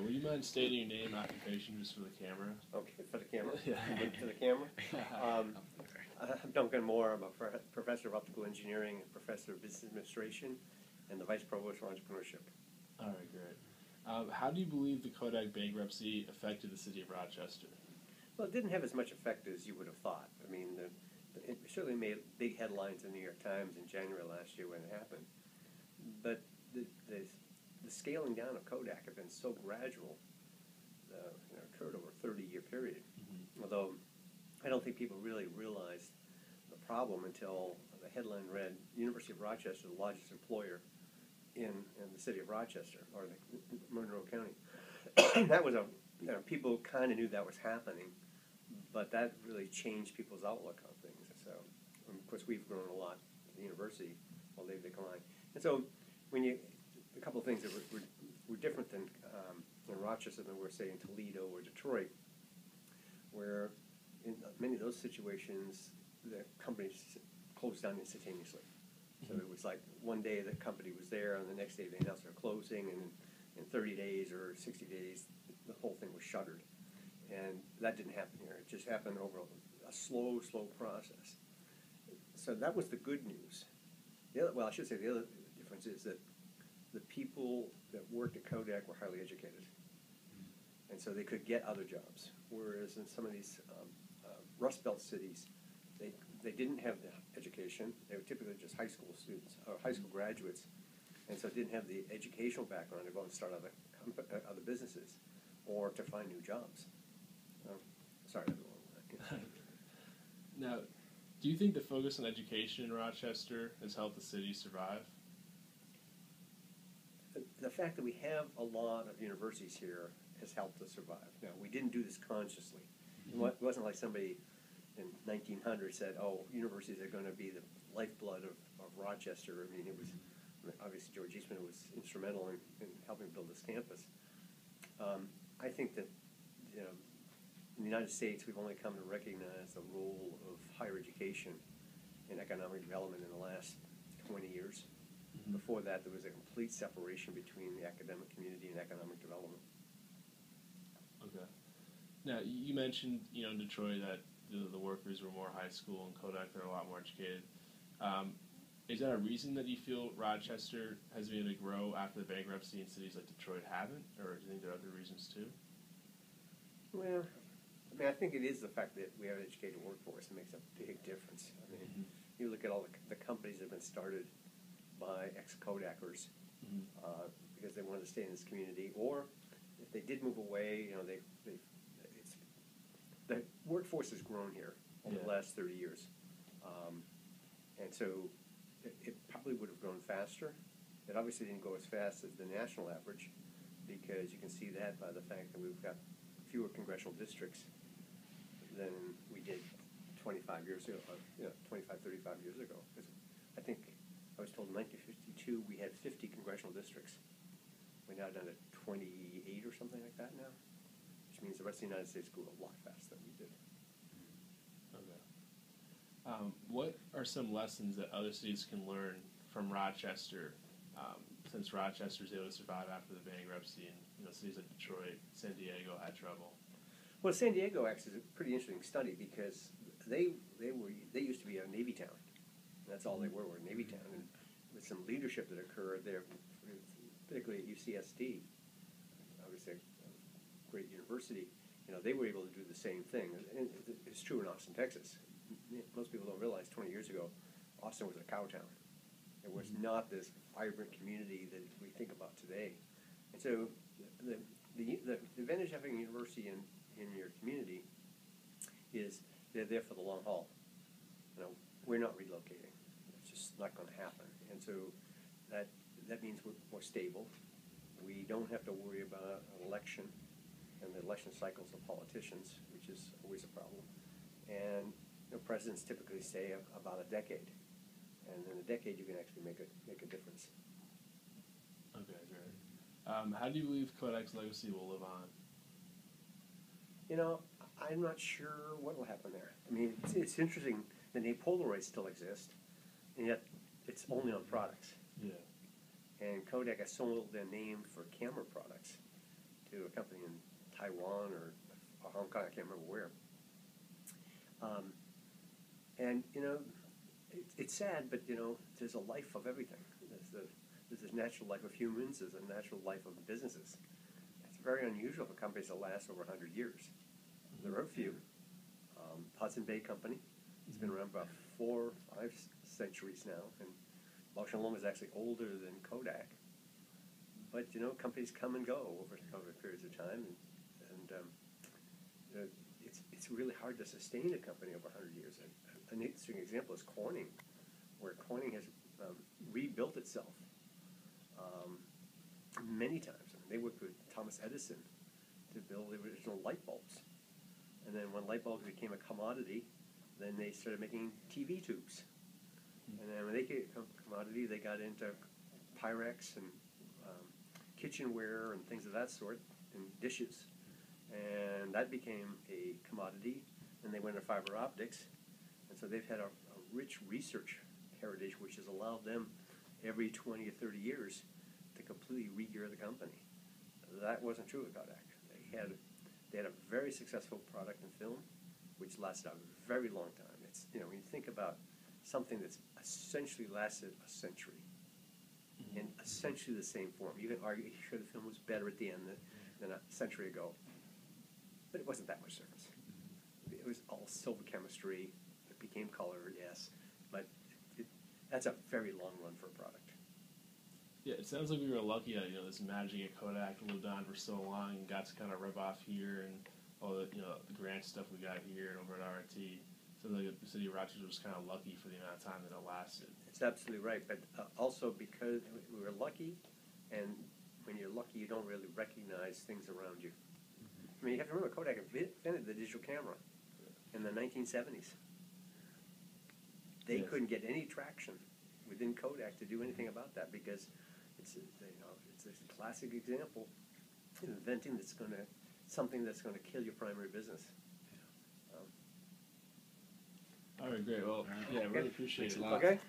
Will you mind stating your name and occupation just for the camera? Okay, for the camera? Yeah. For the camera? I'm Duncan Moore. I'm a professor of optical engineering and professor of business administration and the vice provost for entrepreneurship. All right, great. How do you believe the Kodak bankruptcy affected the city of Rochester? Well, it didn't have as much effect as you would have thought. I mean, it certainly made big headlines in the New York Times in January last year when it happened. But the scaling down of Kodak had been so gradual, occurred over a 30-year period. Mm-hmm. Although I don't think people really realized the problem until the headline read, University of Rochester, the largest employer in the city of Rochester, or the Monroe County. That was people kind of knew that was happening, but that really changed people's outlook on things. So, of course, we've grown a lot at the university while they've declined. And so, a couple of things that were different than in Rochester than we're say in Toledo or Detroit, where in many of those situations the companies closed down instantaneously. So it was like one day the company was there, and the next day they announced they're closing, and in 30 days or 60 days, the whole thing was shuttered. And that didn't happen here. It just happened over a slow process. So that was the good news. The other difference is that the people that worked at Kodak were highly educated. And so they could get other jobs. Whereas in some of these Rust Belt cities, they didn't have the education. They were typically just high school students or high school graduates, and so didn't have the educational background to go and start other businesses or to find new jobs. Sorry, everyone. Now, do you think the focus on education in Rochester has helped the city survive? The fact that we have a lot of universities here has helped us survive. Now, we didn't do this consciously. Mm-hmm. It wasn't like somebody in 1900 said, "Oh, universities are going to be the lifeblood of Rochester." I mean, it was obviously George Eastman was instrumental in helping build this campus. I think that in the United States, we've only come to recognize the role of higher education in economic development in the last 20 years. Mm-hmm. Before that, there was a complete separation between the academic community and economic development. Okay. Now, you mentioned, in Detroit that the workers were more high school, and Kodak they're a lot more educated. Is that a reason that you feel Rochester has been able to grow after the bankruptcy and cities like Detroit haven't, or do you think there are other reasons too? Well, I think it is the fact that we have an educated workforce that makes a big difference. I mean, you look at all the companies that have been started by ex-Kodakers because they wanted to stay in this community, or if they did move away, the workforce has grown here over the last 30 years. And so it probably would have grown faster. It obviously didn't go as fast as the national average, because you can see that by the fact that we've got fewer congressional districts than we did 35 years ago, 35 years ago. I think I was told in 1952 we had 50 congressional districts. We're now down to 28 or something like that now, which means the rest of the United States grew a lot faster than we did. Okay. What are some lessons that other cities can learn from Rochester, since Rochester was able to survive after the bankruptcy, and cities like Detroit, San Diego had trouble? Well, San Diego actually is a pretty interesting study because they used to be a Navy town. That's all they were a Navy town, and with some leadership that occurred there, particularly at UCSD, obviously a great university, they were able to do the same thing. And it's true in Austin, Texas. Most people don't realize 20 years ago, Austin was a cow town. It was not this vibrant community that we think about today. And so the advantage of having a university in your community is they're there for the long haul. We're not relocating. It's just not going to happen. And so that means we're more stable. We don't have to worry about an election and the election cycles of politicians, which is always a problem. And presidents typically stay about a decade, and in a decade you can actually make a difference. Okay, great. How do you believe Kodak's legacy will live on? I'm not sure what will happen there. I mean, it's interesting. The name Polaroid still exists, and yet it's only on products. Yeah. And Kodak has sold their name for camera products to to a company in Taiwan or Hong Kong, I can't remember where. And it's sad, but there's a life of everything. There's a natural life of humans. There's a natural life of businesses. It's very unusual for companies to last over 100 years. There are a few. Hudson Bay Company. It's been around about 4 or 5 centuries now, and Bausch & Lomb is actually older than Kodak. But companies come and go over periods of time, and it's really hard to sustain a company over 100 years. An interesting example is Corning, where Corning has rebuilt itself many times. I mean, they worked with Thomas Edison to build the original light bulbs, and then when light bulbs became a commodity, then they started making TV tubes. And then when they became a commodity, they got into Pyrex and kitchenware and things of that sort, and dishes. And that became a commodity, and they went into fiber optics. And so they've had a rich research heritage, which has allowed them every 20 or 30 years to completely re-gear the company. That wasn't true at Kodak. They had a very successful product in film, which lasted a very long time. It's when you think about something that's essentially lasted a century, in essentially the same form. You can argue sure the film was better at the end than a century ago, but it wasn't that much difference. It was all silver chemistry. It became color, yes, but that's a very long run for a product. Yeah, it sounds like we were lucky that this magic at Kodak lived on for so long and got to kind of rub off here and all the the grant stuff we got here and over at RT. So the city of Rochester was kind of lucky for the amount of time that it lasted. It's absolutely right, but also because we were lucky, and when you're lucky, you don't really recognize things around you. I mean, you have to remember Kodak invented the digital camera in the 1970s. They couldn't get any traction within Kodak to do anything about that because it's a classic example of inventing something that's going to kill your primary business. All right, great. Well, yeah, I really appreciate it. Okay.